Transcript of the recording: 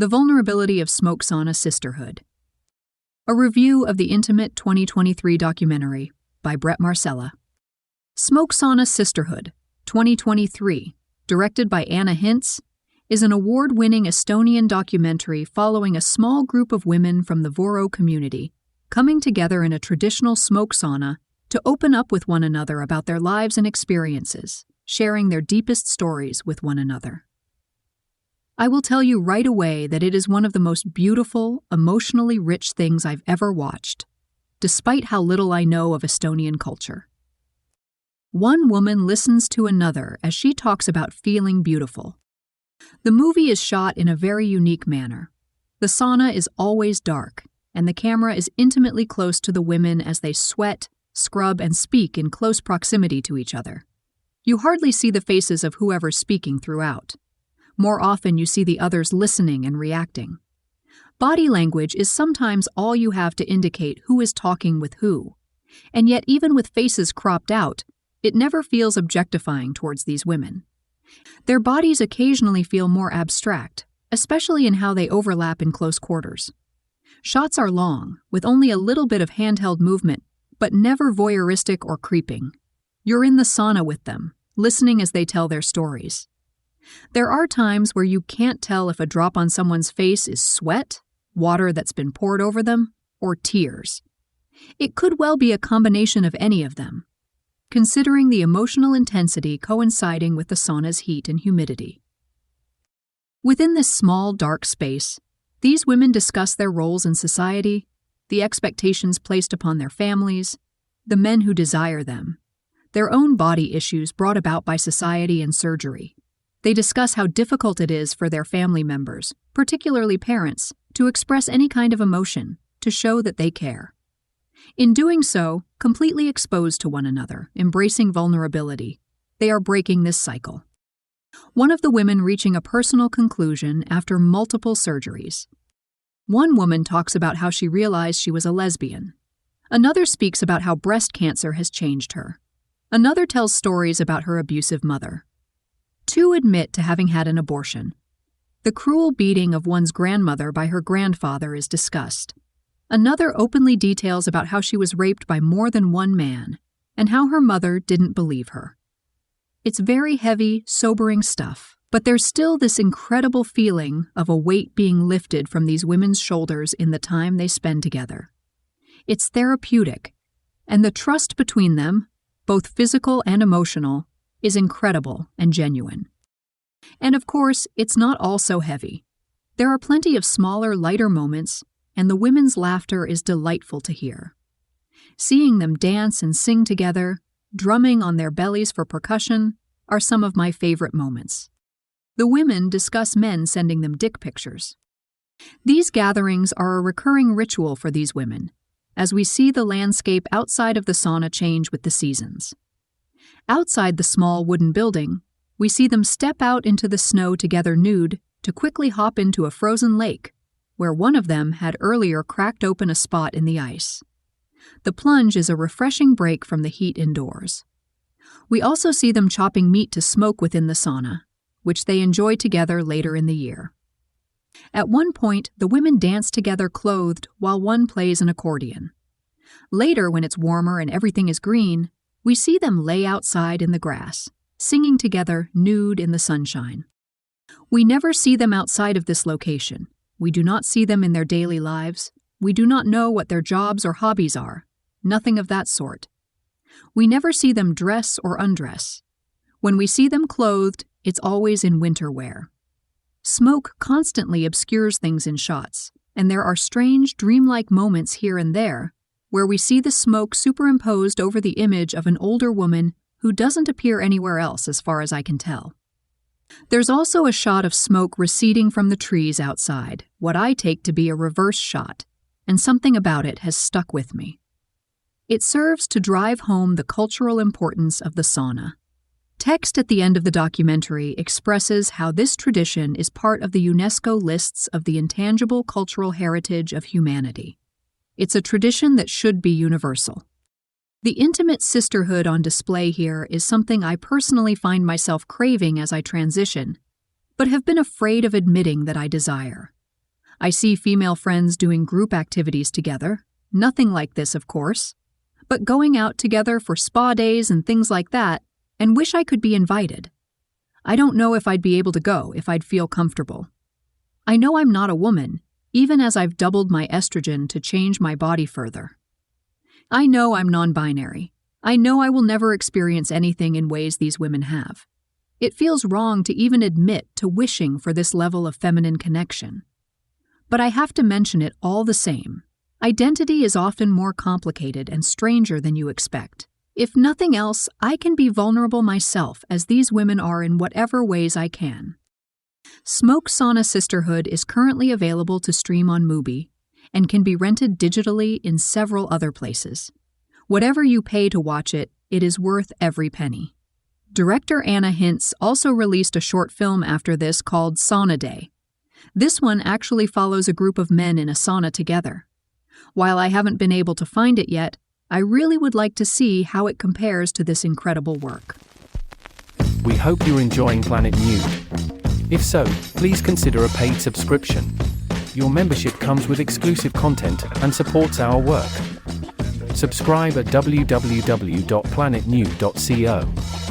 The Vulnerability of Smoke Sauna Sisterhood. A review of the intimate 2023 documentary by Brett Marcella. Smoke Sauna Sisterhood, 2023, directed by Anna Hintz, is an award-winning Estonian documentary following a small group of women from the Voro community coming together in a traditional smoke sauna to open up with one another about their lives and experiences, sharing their deepest stories with one another. I will tell you right away that it is one of the most beautiful, emotionally rich things I've ever watched, despite how little I know of Estonian culture. One woman listens to another as she talks about feeling beautiful. The movie is shot in a very unique manner. The sauna is always dark, and the camera is intimately close to the women as they sweat, scrub, and speak in close proximity to each other. You hardly see the faces of whoever's speaking throughout. More often you see the others listening and reacting. Body language is sometimes all you have to indicate who is talking with who, and yet even with faces cropped out, it never feels objectifying towards these women. Their bodies occasionally feel more abstract, especially in how they overlap in close quarters. Shots are long, with only a little bit of handheld movement, but never voyeuristic or creeping. You're in the sauna with them, listening as they tell their stories. There are times where you can't tell if a drop on someone's face is sweat, water that's been poured over them, or tears. It could well be a combination of any of them, considering the emotional intensity coinciding with the sauna's heat and humidity. Within this small, dark space, these women discuss their roles in society, the expectations placed upon their families, the men who desire them, their own body issues brought about by society and surgery. They discuss how difficult it is for their family members, particularly parents, to express any kind of emotion, to show that they care. In doing so, completely exposed to one another, embracing vulnerability, they are breaking this cycle. One of the women reaching a personal conclusion after multiple surgeries. One woman talks about how she realized she was a lesbian. Another speaks about how breast cancer has changed her. Another tells stories about her abusive mother. Two admit to having had an abortion. The cruel beating of one's grandmother by her grandfather is discussed. Another openly details about how she was raped by more than one man, and how her mother didn't believe her. It's very heavy, sobering stuff, but there's still this incredible feeling of a weight being lifted from these women's shoulders in the time they spend together. It's therapeutic, and the trust between them, both physical and emotional, is incredible and genuine. And of course, it's not all so heavy. There are plenty of smaller, lighter moments, and the women's laughter is delightful to hear. Seeing them dance and sing together, drumming on their bellies for percussion, are some of my favorite moments. The women discuss men sending them dick pictures. These gatherings are a recurring ritual for these women, as we see the landscape outside of the sauna change with the seasons. Outside the small wooden building, we see them step out into the snow together nude to quickly hop into a frozen lake, where one of them had earlier cracked open a spot in the ice. The plunge is a refreshing break from the heat indoors. We also see them chopping meat to smoke within the sauna, which they enjoy together later in the year. At one point, the women dance together clothed while one plays an accordion. Later, when it's warmer and everything is green, we see them lay outside in the grass, singing together nude in the sunshine. We never see them outside of this location. We do not see them in their daily lives. We do not know what their jobs or hobbies are. Nothing of that sort. We never see them dress or undress. When we see them clothed, it's always in winter wear. Smoke constantly obscures things in shots, and there are strange, dreamlike moments here and there where we see the smoke superimposed over the image of an older woman who doesn't appear anywhere else as far as I can tell. There's also a shot of smoke receding from the trees outside, what I take to be a reverse shot, and something about it has stuck with me. It serves to drive home the cultural importance of the sauna. Text at the end of the documentary expresses how this tradition is part of the UNESCO lists of the intangible cultural heritage of humanity. It's a tradition that should be universal. The intimate sisterhood on display here is something I personally find myself craving as I transition, but have been afraid of admitting that I desire. I see female friends doing group activities together. Nothing like this, of course. But going out together for spa days and things like that, and wish I could be invited. I don't know if I'd be able to go, if I'd feel comfortable. I know I'm not a woman, even as I've doubled my estrogen to change my body further. I know I'm non-binary. I know I will never experience anything in ways these women have. It feels wrong to even admit to wishing for this level of feminine connection. But I have to mention it all the same. Identity is often more complicated and stranger than you expect. If nothing else, I can be vulnerable myself as these women are in whatever ways I can. Smoke Sauna Sisterhood is currently available to stream on Mubi and can be rented digitally in several other places. Whatever you pay to watch it, it is worth every penny. Director Anna Hintz also released a short film after this called Sauna Day. This one actually follows a group of men in a sauna together. While I haven't been able to find it yet, I really would like to see how it compares to this incredible work. We hope you're enjoying Planet Nude. If so, please consider a paid subscription. Your membership comes with exclusive content and supports our work. Subscribe at www.planetnude.co.